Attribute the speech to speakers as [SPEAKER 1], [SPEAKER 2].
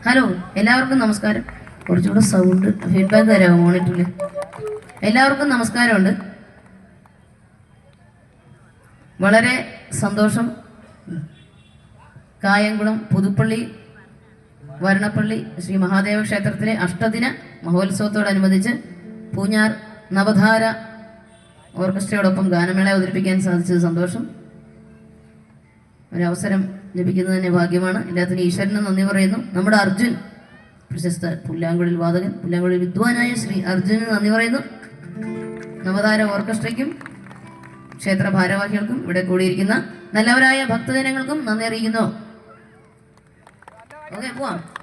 [SPEAKER 1] Hello, എല്ലാവർക്കും നമസ്കാരം. കുറച്ചുകൂടെ സൗണ്ട് ഫീഡ്ബാക്ക് തരാമോ മോണിറ്ററിൽ? എല്ലാവർക്കും നമസ്കാരമുണ്ട്. വളരെ സന്തോഷം. കായംകുളം പുതുപ്പള്ളി വരണപ്പള്ളി ശ്രീ മഹാദേവ ക്ഷേത്രത്തിലെ അഷ്ടദിന മഹോത്സവത്തോടനുബന്ധിച്ച് പൂഞ്ഞാർ നവധാര ഓർക്കസ്ട്രയോടൊപ്പം ഗാനമേള അവതരിപ്പിക്കാൻ സാധിച്ചത് സന്തോഷം. ഒരവസരം ലഭിക്കുന്നത് തന്നെ ഭാഗ്യമാണ്. എല്ലാത്തിനും ഈശ്വരന് നന്ദി പറയുന്നു. നമ്മുടെ അർജുൻ, പ്രശസ്ത പുല്ലാങ്കുഴൽ വാദകൻ, പുല്ലാങ്കുഴൽ വിദ്വാനായ ശ്രീ അർജുന് നന്ദി പറയുന്നു. നവതാര ഓർക്കസ്ട്രയ്ക്കും ക്ഷേത്ര ഭാരവാഹികൾക്കും ഇവിടെ കൂടിയിരിക്കുന്ന നല്ലവരായ ഭക്തജനങ്ങൾക്കും നന്ദി അറിയിക്കുന്നു. ഓക്കെ, പോവാം.